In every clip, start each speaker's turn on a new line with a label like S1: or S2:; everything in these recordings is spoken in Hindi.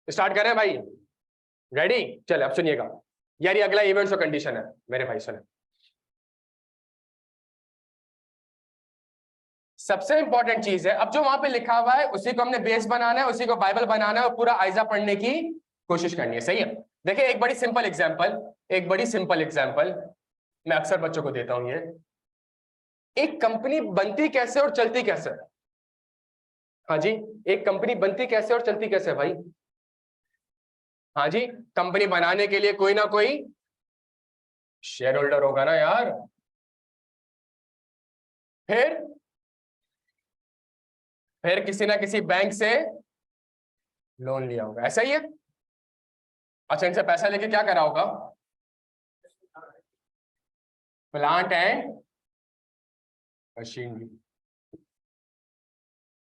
S1: स्टार्ट करें भाई, रेडी? चले अब सुनिएगा यार, ये अगला इवेंट्स और कंडीशन है मेरे भाई। सुने, सबसे इंपॉर्टेंट चीज है, अब जो वहां पे लिखा हुआ है उसी को हमने बेस बनाना है, उसी को बाइबल बनाना है और पूरा आइजा पढ़ने की कोशिश करनी है। सही है? देखिए एक बड़ी सिंपल एग्जांपल मैं अक्सर बच्चों को देता हूं। ये एक कंपनी बनती कैसे और चलती कैसे? हाँ जी, एक कंपनी बनती कैसे और चलती कैसे भाई? हाँ जी, कंपनी बनाने के लिए कोई ना कोई शेयर होल्डर होगा ना यार, फिर किसी ना किसी बैंक से लोन लिया होगा, ऐसा ही है? अच्छा, इनसे पैसा लेके क्या करा होगा? Plant and machinery.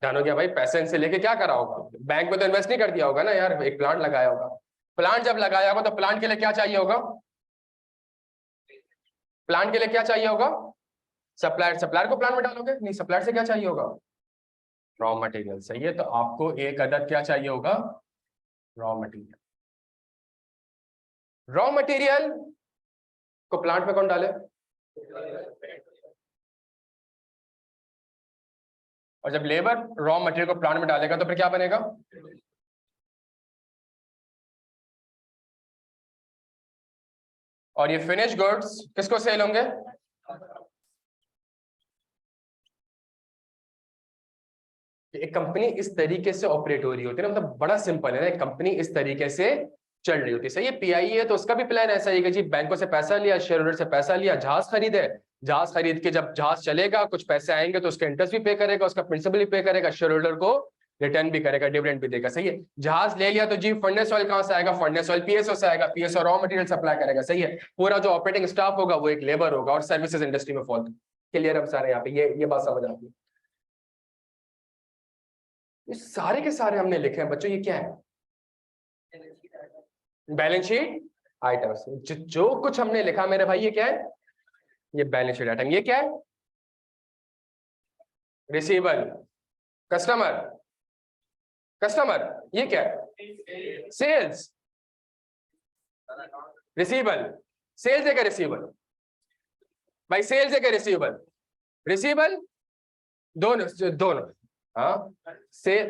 S1: जानो क्या भाई, पैसे इनसे लेके क्या करा होगा? बैंक में तो इन्वेस्ट नहीं कर दिया होगा ना यार, एक प्लांट लगाया होगा। प्लांट जब लगाया होगा तो प्लांट के लिए क्या चाहिए होगा? प्लांट के लिए क्या चाहिए होगा? सप्लायर को प्लांट में डालोगे? नहीं, सप्लायर से क्या चाहिए होगा? Raw material. सही है, तो आपको एक अदद क्या चाहिए होगा? Raw material. रॉ मटेरियल को प्लांट में कौन डाले? और जब लेबर रॉ मटेरियल को प्लांट में डालेगा तो फिर क्या बनेगा? और ये फिनिश गुड्स किसको सेल होंगे? एक कंपनी इस तरीके से ऑपरेट हो रही होती है ना, मतलब बड़ा सिंपल है ना, एक कंपनी इस तरीके से चल रही होती है। सही है? पीआईई है तो उसका भी प्लान ऐसा ही है कि जी बैंकों से पैसा लिया, शेयर होल्डर से पैसा लिया, जहाज खरीदे, जहाज खरीद के जब जहाज चलेगा कुछ पैसे आएंगे तो उसका इंटरेस्ट भी पे करेगा, उसका प्रिंसिपल भी पे करेगा, शेयर होल्डर को रिटर्न भी करेगा, डिविडेंड भी देगा। सही है? जहाज ले लिया तो जी फर्नेस ऑयल कहां से आएगा? फर्नेस ऑयल पीएसओ से आएगा, पीएसओ रॉ मटेरियल सप्लाई करेगा। सही है? पूरा जो ऑपरेटिंग स्टाफ होगा वो एक लेबर होगा और सर्विसेज इंडस्ट्री में फॉल। क्लियर अब सारे यहाँ पे? ये बात समझ आती है? ये सारे के सारे हमने लिखे हैं बच्चों, ये क्या है? Balance sheet items. जो कुछ हमने लिखा मेरे भाई ये क्या है? ये बैलेंस शीट आइटम। ये क्या है? रिसीवेबल, कस्टमर, ये क्या है? Sales, receivable. सेल्स है क्या रिसीवेबल? भाई सेल्स है क्या रिसीवेबल? रिसीवेबल दोनों दोनों। हाँ, से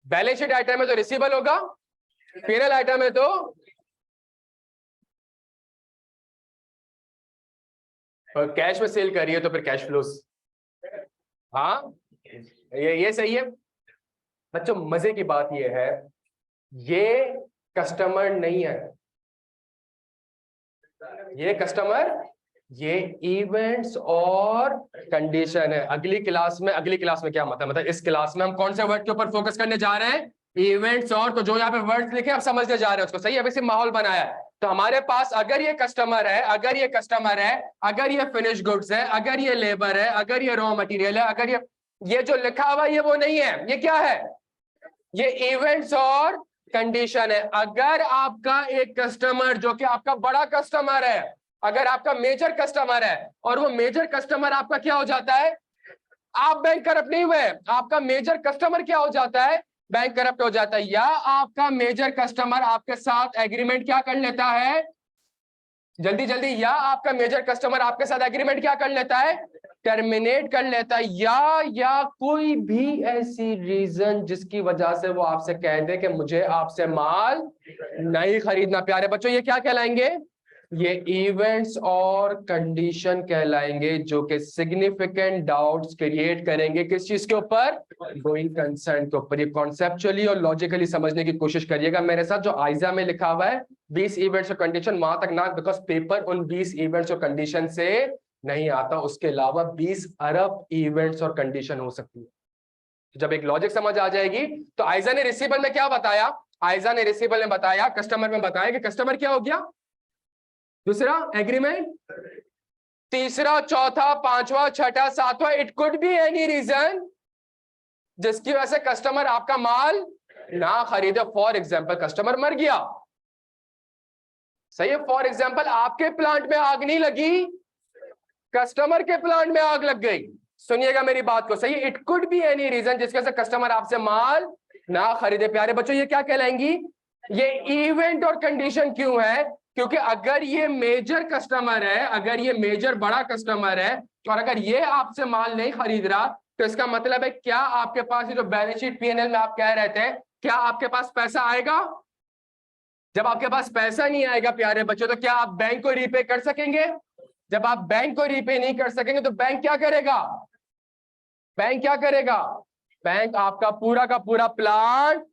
S1: बैलेंस शीट आइटम है तो रिसीवेबल होगा, पीएनएल आइटम है तो कैश में सेल कर रही है तो फिर कैश फ्लोस। हाँ, ये सही है बच्चों। मजे की बात ये है, ये कस्टमर नहीं है, ये कस्टमर, ये इवेंट्स और कंडीशन है। अगली क्लास में क्या मतलब इस क्लास में हम कौन से वर्ड के ऊपर फोकस करने जा रहे हैं? इवेंट्स और। तो जो यहाँ पे वर्ड्स लिखे आप समझने जा रहे हैं उसको। सही है? वैसे माहौल बनाया है तो हमारे पास अगर ये कस्टमर है, अगर ये फिनिश गुड्स है, अगर ये लेबर है, अगर ये रॉ मटेरियल है, अगर ये जो लिखा हुआ ये वो नहीं है, ये क्या है? ये इवेंट्स और कंडीशन है। अगर आपका एक कस्टमर जो कि आपका बड़ा कस्टमर है, अगर आपका मेजर कस्टमर है और वो मेजर कस्टमर आपका क्या हो जाता है? आप बैंक करप्ट नहीं हुए, आपका मेजर कस्टमर क्या हो जाता है? बैंक करप्ट हो जाता है। या आपका मेजर कस्टमर आपके साथ एग्रीमेंट क्या कर लेता है? जल्दी जल्दी, या आपका मेजर कस्टमर आपके साथ एग्रीमेंट क्या कर लेता है? टर्मिनेट कर लेता है। या कोई भी ऐसी रीजन जिसकी वजह से वो आपसे कह दे कि मुझे आपसे माल नहीं खरीदना। प्यारे बच्चों ये क्या कहलाएंगे? ये इवेंट्स और कंडीशन कहलाएंगे जो कि सिग्निफिकेंट डाउट्स क्रिएट करेंगे। किस चीज के ऊपर? गोइंग कंसर्न के ऊपर। ये कॉन्सेप्चुअली और लॉजिकली समझने की कोशिश करिएगा मेरे साथ। जो आइजा में लिखा हुआ है 20 इवेंट्स और कंडीशन, वहां तक ना, बिकॉज पेपर उन 20 इवेंट्स और कंडीशन से नहीं आता, उसके अलावा 20 अरब इवेंट्स और कंडीशन हो सकती है। जब एक लॉजिक समझ आ जाएगी तो आइजा ने रिसीवेबल में क्या बताया? आइजा ने रिसीवेबल में बताया, कस्टमर में बताया कि कस्टमर क्या हो गया? दूसरा एग्रीमेंट, तीसरा, चौथा, पांचवा, छठा, सातवां, it could be any reason जिसकी वजह से कस्टमर आपका माल ना खरीदे। फॉर एग्जाम्पल कस्टमर मर गया। सही है? फॉर एग्जाम्पल आपके प्लांट में आग नहीं लगी, कस्टमर के प्लांट में आग लग गई। सुनिएगा मेरी बात को। सही है? It could be any reason जिसकी वजह से कस्टमर आपसे माल ना खरीदे। प्यारे बच्चों ये क्या कहलाएंगी? ये इवेंट और कंडीशन क्यों है? क्योंकि अगर ये मेजर कस्टमर है, अगर ये मेजर बड़ा कस्टमर है, और अगर ये आपसे माल नहीं खरीद रहा, तो इसका मतलब है क्या आपके पास ये जो बैलेंस शीट पीएनएल में आप कह रहे थे, क्या आपके पास पैसा आएगा? जब आपके पास पैसा नहीं आएगा प्यारे बच्चों, तो क्या आप बैंक को रीपे कर सकेंगे? जब आप बैंक को रीपे नहीं कर सकेंगे तो बैंक क्या करेगा? बैंक क्या करेगा? बैंक आपका पूरा का पूरा प्लान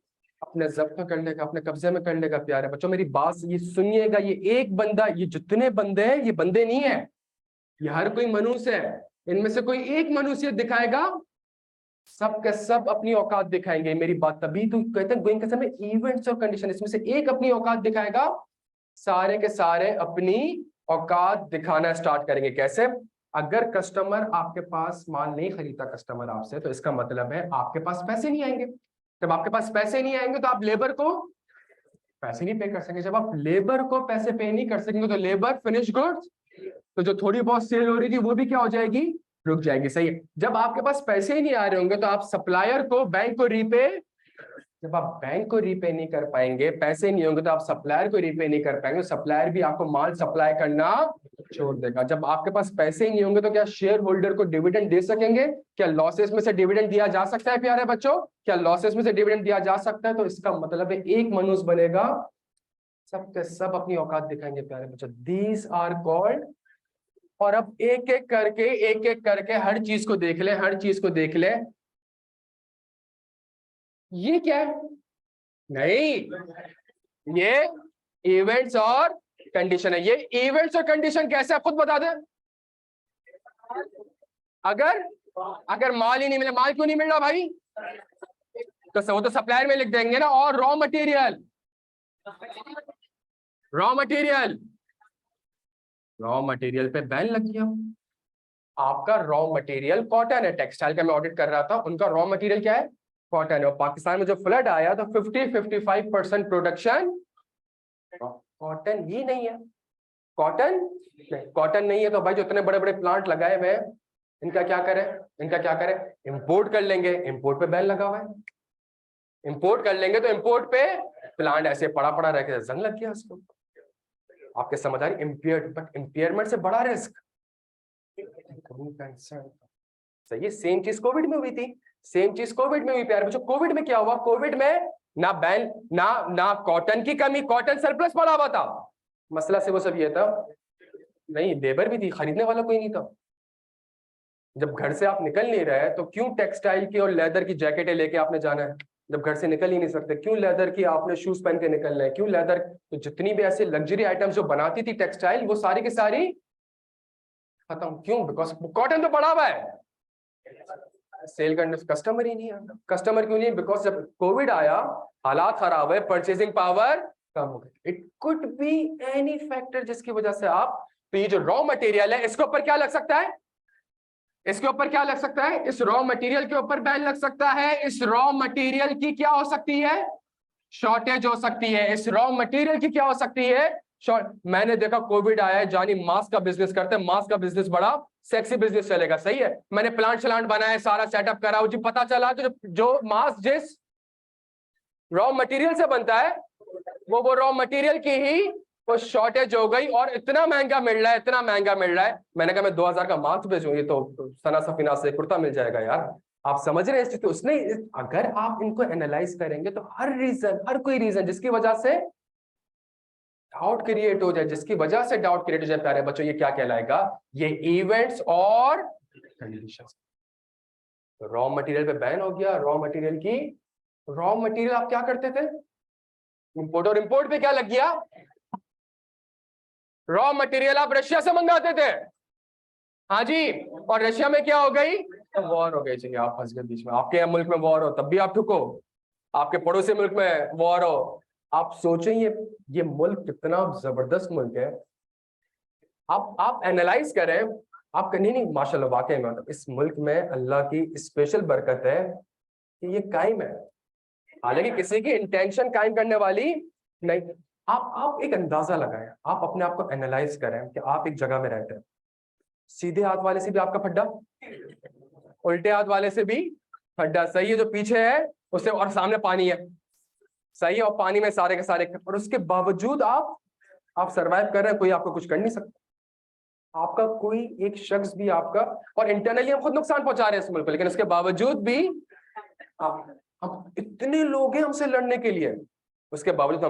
S1: अपने जब्त कर लेगा, अपने कब्जे में कर लेगा। प्यारे बच्चों मेरी बात ये सुनिएगा, ये एक बंदा, ये जितने बंदे हैं ये बंदे नहीं है, ये हर कोई मनुष्य है। इनमें से कोई एक मनुष्य दिखाएगा, सब के सब अपनी औकात दिखाएंगे। मेरी बात तभी तो कहते हैं गोइंग कसम में इवेंट्स और कंडीशन, इसमें से एक अपनी औकात दिखाएगा, सारे के सारे अपनी औकात दिखाना स्टार्ट करेंगे। कैसे? अगर कस्टमर आपके पास माल नहीं खरीदता कस्टमर आपसे, तो इसका मतलब है आपके पास पैसे नहीं आएंगे। जब आपके पास पैसे नहीं आएंगे तो आप लेबर को पैसे नहीं पे कर सकेंगे। जब आप लेबर को पैसे पे नहीं कर सकेंगे तो लेबर फिनिश गुड्स, तो जो थोड़ी बहुत सेल हो रही थी वो भी क्या हो जाएगी? रुक जाएगी। सही है। जब आपके पास पैसे ही नहीं आ रहे होंगे तो आप सप्लायर को, बैंक को रीपे, जब आप बैंक को रीपे नहीं कर पाएंगे, पैसे नहीं होंगे, तो आप सप्लायर को रीपे नहीं कर पाएंगे, सप्लायर भी आपको माल सप्लाई करना छोड़ देगा। जब आपके पास पैसे ही नहीं होंगे तो क्या शेयर होल्डर को डिविडेंड दे सकेंगे? क्या लॉसेस में से डिविडेंड दिया जा सकता है प्यारे बच्चों? क्या लॉसेस में से डिविडेंड दिया जा सकता है? तो इसका मतलब है एक मनुष्य बनेगा, सब के सब अपनी औकात दिखाएंगे प्यारे बच्चों। These are called. और अब एक एक करके हर चीज को देख ले, हर चीज को देख ले। ये क्या है? नहीं, ये इवेंट्स और कंडीशन है। ये इवेंट्स और कंडीशन कैसे आप खुद बता दें। अगर अगर माल ही नहीं मिले, माल क्यों नहीं मिल रहा भाई? तो वो तो सप्लायर में लिख देंगे ना। और raw material, raw material, raw material पे बैन लग गया। आपका रॉ मटेरियल कॉटन है, टेक्सटाइल का मैं ऑडिट कर रहा था, उनका रॉ मटेरियल क्या है? कॉटन है। और पाकिस्तान में जो फ्लड आया तो 50-55% प्रोडक्शन कॉटन ही नहीं है। कॉटन नहीं है तो भाई जो इतने बड़े बड़े प्लांट लगाए हुए हैं, इनका क्या करें? इनका क्या करें? इंपोर्ट कर लेंगे, इंपोर्ट पे बैन लगा हुआ है। इंपोर्ट कर लेंगे तो इंपोर्ट पे प्लांट ऐसे पड़ा पड़ा रह के जंग लग गया उसको। आपके समझ आ रही? इम्पेयर, बट इम्पेयरमेंट से बड़ा रिस्क। सही है। सेम चीज कोविड में हुई थी, सेम चीज कोविड में हुई प्यारे बच्चों। कोविड में क्या हुआ? कोविड में ना बैन, ना कॉटन की कमी, कॉटन सरप्लस पड़ा हुआ था। मसला से वो सब ये था, नहीं लेबर भी थी, खरीदने वाला कोई नहीं था। जब घर से आप निकल नहीं रहे तो क्यों टेक्सटाइल की और लेदर की जैकेटें लेके आपने जाना है? जब घर से निकल ही नहीं सकते, क्यों लेदर की आपने शूज पहन के निकलना है? क्यों लेदर? तो जितनी भी ऐसे लग्जरी आइटम्स जो बनाती थी टेक्सटाइल, वो सारी की सारी खत्म। क्यों? बिकॉज कॉटन तो पड़ा हुआ है, सेल करने कस्टमर ही नहीं आता। कस्टमर क्यों नहीं? बिकॉज जब कोविड आया, हालात खराब है, परचेसिंग पावर कम हो गई। It could be any factor जिसकी वजह से आप, तो ये जो रॉ मटेरियल है इसके ऊपर क्या लग सकता है? इसके ऊपर क्या लग सकता है? इस रॉ मटेरियल के ऊपर बैन लग सकता है। इस रॉ मटेरियल की क्या हो सकती है? शॉर्टेज हो सकती है। इस रॉ मटेरियल की क्या हो सकती है? मैंने देखा कोविड आया है, जानी मास्क का बिजनेस करते हैं, मास्क का बिजनेस बड़ा सेक्सी बिजनेस चलेगा। सही है। मैंने प्लांट शलांट बनाया, सारा सेटअप करा, जी पता चला तो जो मास्क जिस रॉ मटेरियल से बनता है, वो रॉ मटेरियल की ही वो शॉर्टेज हो गई और इतना महंगा मिल रहा है, इतना महंगा मिल रहा है। मैंने कहा मैं 2000 का मास्क बेचूं, ये तो सना सफीना से कुर्ता मिल जाएगा यार। आप समझ रहे हैं इस चीज को? उसने, अगर आप इनको एनालाइज करेंगे तो हर रीजन, हर कोई रीजन जिसकी वजह से डाउट क्रिएट हो जाए, जिसकी वजह से डाउट क्रिएट हो जाए प्यारे बच्चों, ये क्या कहलाएगा? ये इवेंट्स और कंडीशंस। रॉ मटेरियल पे बैन हो गया। रॉ मटेरियल की, रॉ मटेरियल आप क्या करते थे? इंपोर्ट। और इंपोर्ट पे क्या लग गया? रॉ मटेरियल आप रशिया से मंगाते थे। हाँ जी। और रशिया में क्या हो गई? वॉर हो गई। चलिए आप फंस गए बीच में। आपके यहाँ मुल्क में वॉर हो तब भी आप ठुको, आपके पड़ोसी मुल्क में वॉर हो। आप सोचें ये मुल्क कितना जबरदस्त मुल्क है। आप एनालाइज करें, आप नहीं माशाल्लाह, वाकई में इस मुल्क में अल्लाह की स्पेशल बरकत है कि ये कायम है। हालांकि किसी की इंटेंशन कायम करने वाली नहीं। आप एक अंदाजा लगाएं, आप अपने आप को एनालाइज करें कि आप एक जगह में रहते हैं, सीधे हाथ वाले से भी आपका फड्डा, उल्टे हाथ वाले से भी खड्डा सही है, जो पीछे है उससे और सामने पानी है, सही है, और पानी में सारे के सारे, और उसके बावजूद आप सरवाइव कर रहे हैं, कोई आपको कुछ कर नहीं सकता। आपका कोई एक शख्स भी आपका, और इंटरनली हम खुद नुकसान पहुंचा रहे हैं इस मुल्क को, लेकिन उसके बावजूद भी हम इतने लोग हैं हमसे लड़ने के लिए, उसके बावजूद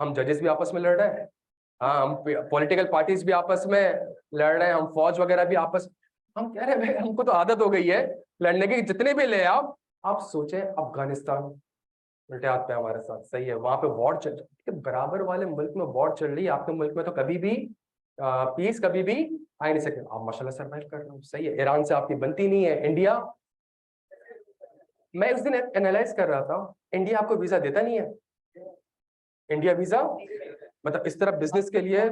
S1: हम जजेस भी आपस में लड़ रहे हैं, हाँ, हम पॉलिटिकल पार्टीज भी आपस में लड़ रहे हैं, हम फौज वगैरह भी आपस, हम कह रहे हैं हमको तो आदत हो गई है लड़ने की, जितने भी ले आप सोचें अफगानिस्तान उल्टे हाथ पे हमारे साथ, सही है, वहां पे वॉर चल रही है, बराबर वाले मुल्क में वॉर चल रही है, आपके मुल्क में तो कभी भी पीस कभी भी आ नहीं सके, आप माशाल्लाह सरवाइव कर रहे हो, सही है, ईरान से आपकी बनती नहीं है, इंडिया, मैं उस दिन एनालाइज कर रहा था, इंडिया आपको वीजा देता नहीं है, इंडिया वीजा मतलब इस तरह बिजनेस के लिए,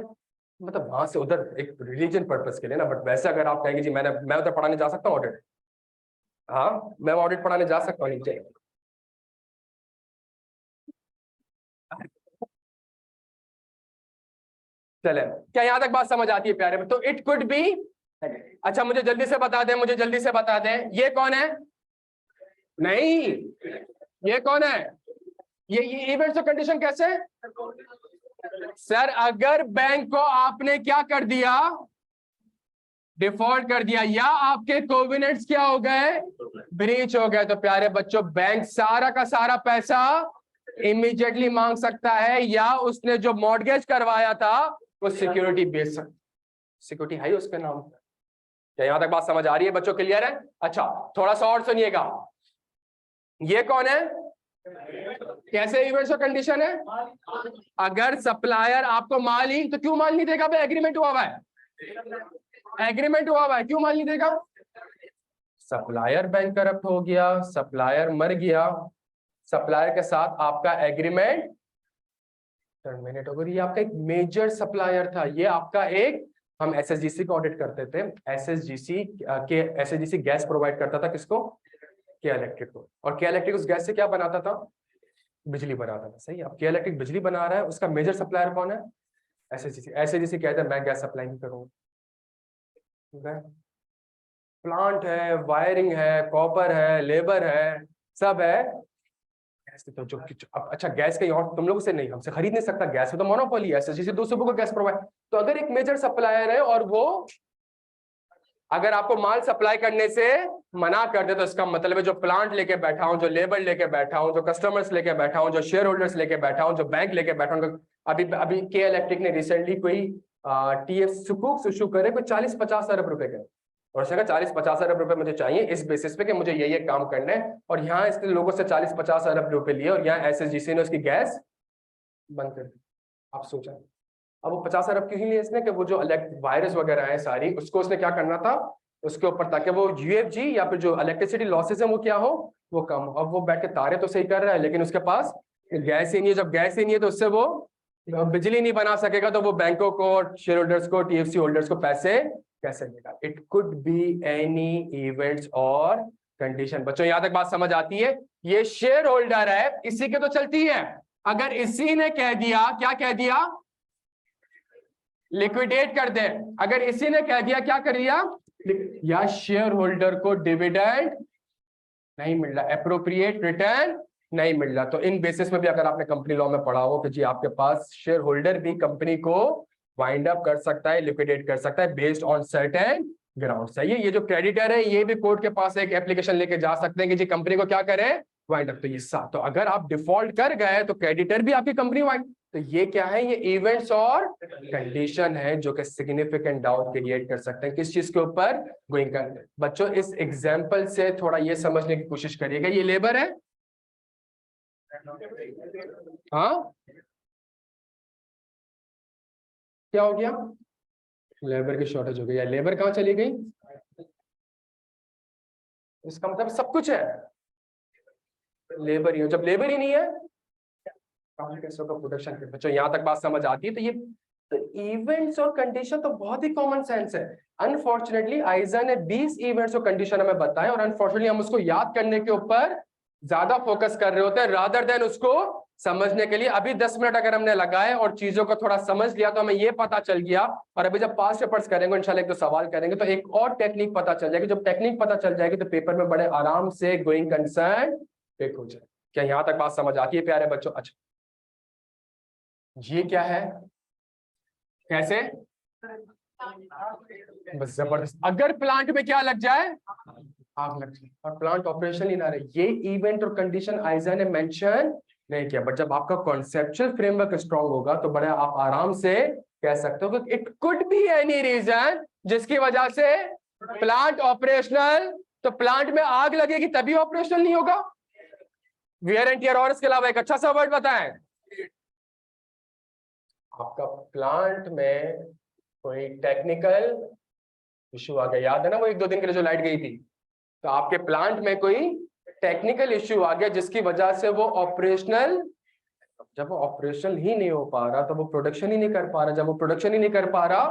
S1: मतलब वहां से उधर एक रिलीजन पर्पस के लिए ना, बट वैसे अगर आप कहेंगे जी मैं उधर पढ़ाने जा सकता हूँ ऑडिट, हाँ मैं ऑडिट पढ़ाने जा सकता हूँ नीचे, चले क्या यहां तक बात समझ आती है प्यारे? तो इट कुड बी, अच्छा मुझे जल्दी से बता दें, मुझे जल्दी से बता दें, ये कौन है? नहीं, ये कौन है? ये इवेंट्स और कंडीशन कैसे? सर अगर बैंक को आपने क्या कर दिया, डिफॉल्ट कर दिया, या आपके कोविनेंट्स क्या हो गए, ब्रीच हो गए, तो प्यारे बच्चों बैंक सारा का सारा पैसा इमीडिएटली मांग सकता है, या उसने जो मॉर्गेज करवाया था वो सिक्योरिटी बेच सकता, सिक्योरिटी है उसके नाम। क्या यहां तक बात समझ आ रही है बच्चों, क्लियर है? अच्छा थोड़ा सा और सुनिएगा, ये कौन है? कैसे इवेंट्स और कंडीशन है? अगर सप्लायर आपको माल ही, तो क्यों माल नहीं देगा भाई? एग्रीमेंट हुआ हुआ है, एग्रीमेंट हुआ हुआ है, क्यों माल नहीं देगा? सप्लायर बैंक करप्ट हो गया, सप्लायर मर गया, सप्लायर के साथ आपका एग्रीमेंट टर्मिनेट हो गया, ये आपका एक मेजर सप्लायर था, ये आपका एक, हम एसएसजीसी का ऑडिट करते थे, एसएसजीसी गैस प्रोवाइड करता था किसको? के इलेक्ट्रिक को, और के इलेक्ट्रिक उस गैस से क्या बनाता था? बिजली बनाता था, सही। अब के इलेक्ट्रिक बिजली बना रहा है, उसका मेजर सप्लायर कौन है? एसएसजीसी। एसएसजीसी कहता है मैं गैस सप्लाई नहीं करूंगा, प्लांट है, वायरिंग है, कॉपर है, लेबर है, सब है, तो जो अच्छा गैस कहीं और तुम लोगों से नहीं, हमसे खरीद नहीं सकता, गैस में तो मोनोपोली है, एसएसजीसी दूसरों को गैस प्रोवाइड, तो अगर एक मेजर सप्लायर है और वो अगर आपको माल सप्लाई करने से मना कर दे, तो इसका मतलब है जो प्लांट लेके बैठा हूं, जो लेबर लेके बैठा हूं, जो कस्टमर्स लेके बैठा हूं, जो शेयर होल्डर्स लेके बैठा हूं, जो बैंक लेके बैठा हूं, अभी के इलेक्ट्रिक ने रिसेंटली कोई टीएफ सुकूक इशू करे कोई 40-50 अरब रुपए के, और उसने कहा 40-50 अरब रुपए मुझे चाहिए इस बेसिस पे कि मुझे ये काम करना है, और यहाँ इसने लोगों से 40-50 अरब रुपए लिए, और यहाँ एसएसजीसी ने उसकी गैस बंद कर दी। आप सोचा अब वो 50 अरब क्यों लिए इसने, कि वो जो वायरस वगैरह है सारी, उसको उसने क्या करना था उसके ऊपर, ताकि वो यूएफजी या फिर जो इलेक्ट्रिसिटी लॉसेस है वो क्या हो, वो कम हो। अब वो बैठ के तारे तो सही कर रहा है, लेकिन उसके पास गैस ही नहीं है, जब गैस ही नहीं है तो उससे वो बिजली नहीं बना सकेगा, तो वो बैंकों को, शेयर होल्डर्स को, टीएफसी होल्डर्स को पैसे कैसे देगा? It could be any events और कंडीशन। बच्चों यहां तक बात समझ आती है? ये शेयर होल्डर है, इसी के तो चलती है, अगर इसी ने कह दिया, क्या कह दिया, लिक्विडेट कर दे, अगर इसी ने कह दिया, क्या कर दिया, या शेयर होल्डर को डिविडेंड नहीं मिल रहा, एप्रोप्रिएट रिटर्न नहीं मिल रहा, तो इन बेसिस में भी अगर आपने कंपनी लॉ में पढ़ा हो कि जी आपके पास शेयर होल्डर भी कंपनी को वाइंड अप कर सकता है, लिक्विडेट कर सकता है बेस्ड ऑन सर्टेन ग्राउंड। सही है, ये जो क्रेडिटर है ये भी कोर्ट के पास एक एप्लीकेशन लेके जा सकते हैं कि जी कंपनी को क्या करें, वाइंड अप। तो ये तो अगर आप डिफॉल्ट कर गए तो क्रेडिटर भी आपकी कंपनी वाइंड, तो ये क्या है, ये इवेंट्स और कंडीशन है जो कि सिग्निफिकेंट डाउट क्रिएट कर सकते हैं किस चीज के ऊपर, गोइंग कर। बच्चों इस एग्जांपल से थोड़ा ये समझने की कोशिश करिएगा, ये लेबर है, हाँ क्या हो गया, लेबर की शॉर्टेज हो गई, या लेबर कहाँ चली गई, इसका मतलब सब कुछ है, लेबर ही हो, जब लेबर ही नहीं है कैसे होगा प्रोडक्शन। बच्चों यहां तक बात समझ आती है? तो ये इवेंट्स और कंडीशन तो बहुत ही कॉमन सेंस है। अनफॉर्चुनेटली आइजा ने 20 इवेंट्स और कंडीशन हमें बताए, और अनफॉर्चुनेटली हम उसको याद करने के ऊपर ज्यादा फोकस कर रहे होते हैं रादर देन उसको समझने के लिए। अभी 10 मिनट अगर हमने लगाए और चीजों को थोड़ा समझ लिया तो हमें ये पता चल गया। और अभी जब पास्ट पेपर्स करेंगे इंशाल्लाह, एक दो सवाल करेंगे तो एक और टेक्निक पता चल जाएगी। जब टेक्निक पता चल जाएगी तो पेपर में बड़े आराम से गोइंग कंसर्न पिक हो जाए। क्या यहां तक बात समझ आती है प्यारे बच्चों? अच्छा, ये क्या है, कैसे? बस जबरदस्त। अगर प्लांट में क्या लग जाए, आग लग जाए, और प्लांट ऑपरेशन ही ना रहे, ये इवेंट और कंडीशन आइजा ने मेंशन नहीं किया। बट जब आपका कॉन्सेप्चुअल फ्रेमवर्क स्ट्रांग होगा तो बड़े आप आराम से कह सकते हो कि it could be any reason जिसकी वजह से प्लांट ऑपरेशनल, तो प्लांट में आग लगेगी तभी ऑपरेशनल नहीं होगा। वियर एंड टियर और इसके अलावा एक अच्छा सा वर्ड बताएं। आपका प्लांट में कोई टेक्निकल इशू आ गया, याद है ना वो 1-2 दिन के लिए जो लाइट गई थी, तो आपके प्लांट में कोई टेक्निकल इश्यू आ गया जिसकी वजह से वो ऑपरेशनल, जब वो ऑपरेशनल ही नहीं हो पा रहा तो वो प्रोडक्शन ही नहीं कर पा रहा, जब वो प्रोडक्शन ही नहीं कर पा रहा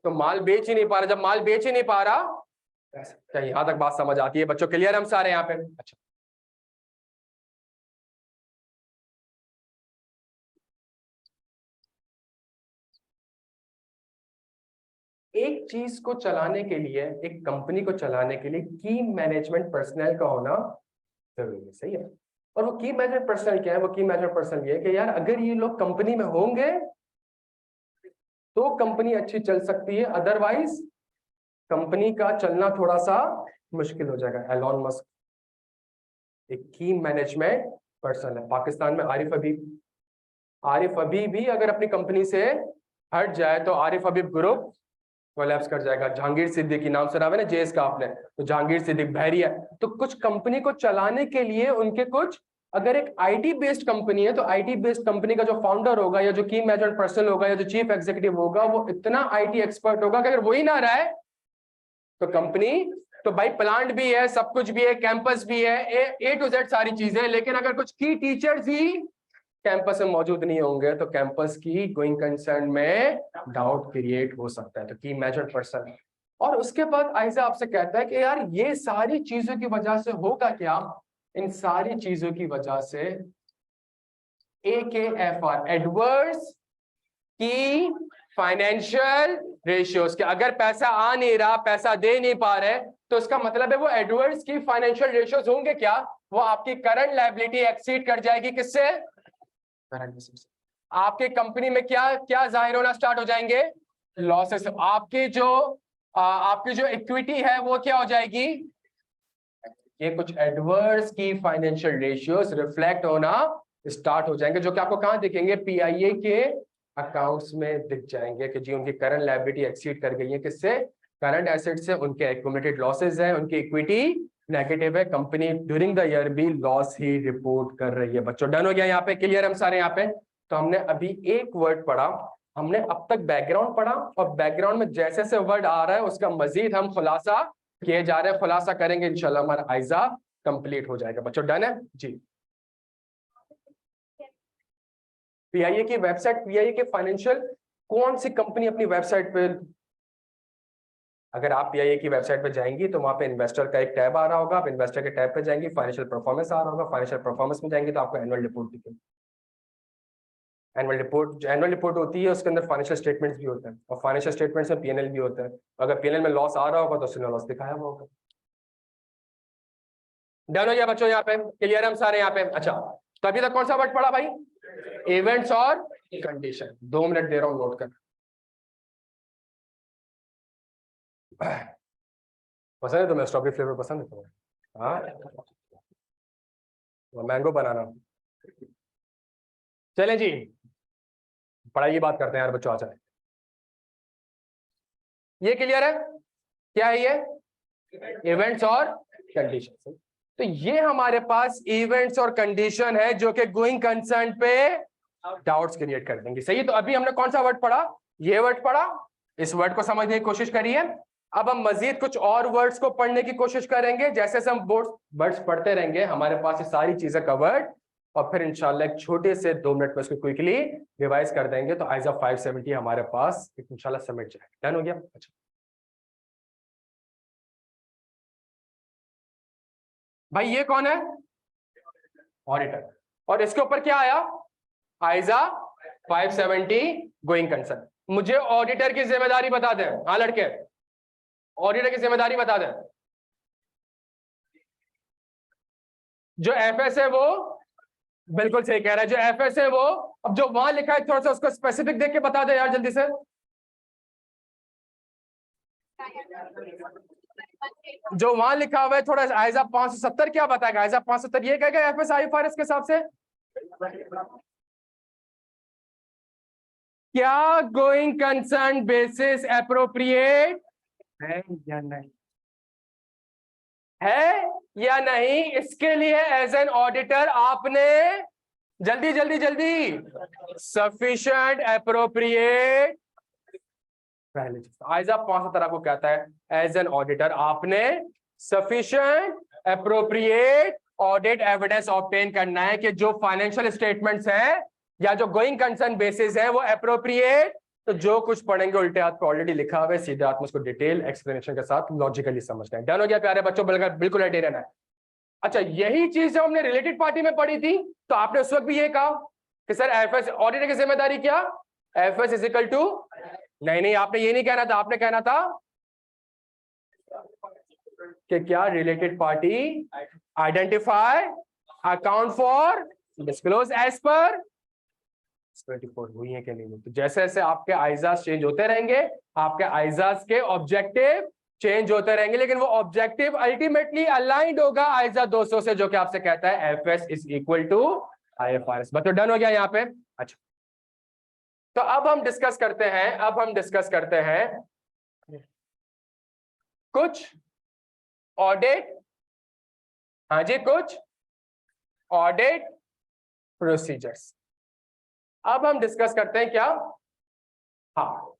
S1: तो माल बेच ही नहीं पा रहा, जब माल बेच ही नहीं पा रहा। क्या यहां तक बात समझ आती है बच्चों? क्लियर हम सारे यहाँ पे? अच्छा, एक चीज को चलाने के लिए, एक कंपनी को चलाने के लिए की मैनेजमेंट पर्सनल का होना जरूरी है, सही है। और वो की मैनेजमेंट पर्सनल क्या है? वो की मैनेजमेंट पर्सनल ये है कि यार अगर ये लोग कंपनी में होंगे तो कंपनी अच्छी चल सकती है, अदरवाइज कंपनी का चलना थोड़ा सा मुश्किल हो जाएगा। एलॉन मस्क एक की मैनेजमेंट पर्सन है। पाकिस्तान में आरिफ हबीब, आरिफ हबीब भी अगर अपनी कंपनी से हट जाए तो आरिफ हबीब ग्रुप कोलैप्स कर जाएगा। जहांगीर सिद्दीकी नाम सुना है ना जेएस का आपने, तो जहांगीर सिद्दीकी बहरिया। तो कुछ कंपनी को चलाने के लिए उनके कुछ, अगर एक आईटी बेस्ड कंपनी है तो आईटी बेस्ड कंपनी का जो फाउंडर होगा या जो की मैनेजमेंट पर्सन होगा या जो चीफ एग्जीक्यूटिव होगा वो इतना आईटी एक्सपर्ट होगा कि अगर वही ना रहा है तो कंपनी, तो भाई प्लांट भी है, सब कुछ भी है, कैंपस भी है, ए टू जेड सारी चीजें, लेकिन अगर कुछ की टीचर्स ही कैंपस में मौजूद नहीं होंगे तो कैंपस की गोइंग कंसर्न में डाउट क्रिएट हो सकता है। तो की मेजर्ड पर्सन। और उसके बाद आइजा आपसे कहता है कि यार ये सारी चीजों की वजह से होगा क्या? इन सारी चीजों की वजह से AKFR एडवर्स की फाइनेंशियल रेशियोज के, अगर पैसा आ नहीं रहा, पैसा दे नहीं पा रहे, तो इसका मतलब है वो एडवर्स की फाइनेंशियल रेशियोज होंगे क्या? वो आपकी करंट लायबिलिटी एक्सीड कर जाएगी किससे? आपके कंपनी में क्या क्या जाहिर होना स्टार्ट हो जाएंगे? लॉसेस। आपकी जो इक्विटी है वो क्या हो जाएगी? ये कुछ एडवर्स की फाइनेंशियल रेशियोज रिफ्लेक्ट होना स्टार्ट हो जाएंगे, जो कि आपको कहां दिखेंगे? पीआईए के अकाउंट्स में दिख जाएंगे कि जी उनकी करंट लायबिलिटी एक्सीड कर गई है किससे? करंट एसेट से। उनके एक्यूमुलेटेड लॉसेज है, उनकी इक्विटी नेगेटिव है, कंपनी ड्यूरिंग द ईयर भी लॉस ही रिपोर्ट कर रही है। बच्चों डन हो गया यहाँ पे? क्लियर हम सारे यहाँ पे? तो हमने अभी एक वर्ड पढ़ा, हमने अब तक बैकग्राउंड पढ़ा, और बैकग्राउंड में जैसे जैसे वर्ड आ रहा है उसका मजीद हम खुलासा किए जा रहे हैं, खुलासा करेंगे इंशाल्लाह, हमारा आइजा कंप्लीट हो जाएगा। बच्चों डन है जी? पीआईए की वेबसाइट, पीआईए के फाइनेंशियल, कौन सी कंपनी अपनी वेबसाइट पे, अगर आप पीआईए की वेबसाइट पे जाएंगी तो वहां पे इन्वेस्टर का एक टैब आ रहा होगा, आप इन्वेस्टर के टैब पे जाएंगी, फाइनेंशियल परफॉर्मेंस आ रहा होगा, फाइनेंशियल परफॉर्मेंस में जाएंगे तो आपको एनुअल रिपोर्ट दिखेगी। एनुअल रिपोर्ट होती है, उसके अंदर फाइनेंशियल स्टेटमेंट्स भी होते हैं, और फाइनेंशियल स्टेटमेंट्स में पीएनएल भी होता है। अगर पीएनएल में लॉस आ रहा होगा तो उसने लॉस दिखाया हुआ होगा। डन हो गया बच्चों यहाँ पे? क्लियर हम सारे यहाँ पे? अच्छा, तो अभी तक कौन सा वर्ड पढ़ा भाई? इवेंट्स और कंडीशन। 2 मिनट दे रहा हूं नोट कर। पसंद है तुम्हें स्ट्रॉबेरी फ्लेवर? पसंद है तुम्हें? हाँ, मैंगो बनाना। चलें जी, पढ़ाई की बात करते हैं यार बच्चों, आ जाए। ये क्लियर है? क्या है ये? इवेंट्स और कंडीशन। तो ये हमारे पास इवेंट्स और कंडीशन है जो कि गोइंग कंसर्न पे डाउट्स क्रिएट कर देंगे, सही है? तो अभी हमने कौन सा वर्ड पढ़ा? ये वर्ड पढ़ा, इस वर्ड को समझने की कोशिश करिए। अब हम मजीद कुछ और वर्ड्स को पढ़ने की कोशिश करेंगे, जैसे हम वर्ड्स पढ़ते रहेंगे हमारे पास ये सारी चीजें कवर्ड, और फिर इंशाल्लाह एक छोटे से 2 मिनट में इसको क्विकली रिवाइज कर देंगे तो आइजा 570 हमारे पास इंशाल्लाह सबमिट जाएगा। डन हो गया? अच्छा भाई, ये कौन है? ऑडिटर। और इसके ऊपर क्या आया, आइजा 570 गोइंग कंसर्न। मुझे ऑडिटर की जिम्मेदारी बता दें, हाँ लड़के, ऑडिटर की जिम्मेदारी बता दें। जो एफएस है वो बिल्कुल सही कह रहा है, जो एफएस है वो, अब जो वहां लिखा है थोड़ा सा उसको स्पेसिफिक देख के बता दे यार जल्दी से। जो वहां लिखा हुआ है थोड़ा आइजा 570 क्या बताएगा, आइजा 570 ये कहेगा एफएस आईएफआरएस के हिसाब से क्या गोइंग कंसर्न बेसिस एप्रोप्रिएट है या नहीं, है या नहीं। इसके लिए एज एन ऑडिटर आपने जल्दी जल्दी जल्दी सफिशिएंट एप्रोप्रिएट, पहले आइजा 570 आपको कहता है एज एन ऑडिटर आपने sufficient appropriate audit evidence obtain करना है कि जो फाइनेंशियल स्टेटमेंट्स है या जो गोइंग कंसर्न बेसिस है वो एप्रोप्रिएट। तो जो कुछ पढ़ेंगे उल्टे हाथ पे ऑलरेडी लिखा हुआ है, सीधे हाथ में उसको डिटेल एक्सप्लेनेशन के साथ लॉजिकली समझना है। डन हो गया प्यारे बच्चों, बिल्कुल रेडी रहना है। अच्छा यही चीज जब हमने रिलेटेड पार्टी में पढ़ी थी तो आपने उस वक्त भी ये कहा कि सर एफएस ऑडिटर की जिम्मेदारी क्या, एफएस इज इक्वल टू, नहीं आपने ये नहीं कहना था, आपने कहना था कि क्या related party identify account for disclose as per 24 हुई है कि नहीं। तो जैसे जैसे आपके आइजाज चेंज होते रहेंगे, आपके आइजाज के ऑब्जेक्टिव चेंज होते रहेंगे, लेकिन वो ऑब्जेक्टिव अल्टीमेटली अलाइंड होगा आइजा 200 से, जो कि आपसे कहता है FS is equal to IFRS. बच्चों डन हो गया यहाँ पे। अच्छा तो अब हम डिस्कस करते हैं कुछ ऑडिट, हाँ जी कुछ ऑडिट प्रोसीजर्स। अब हम डिस्कस करते हैं क्या, हाँ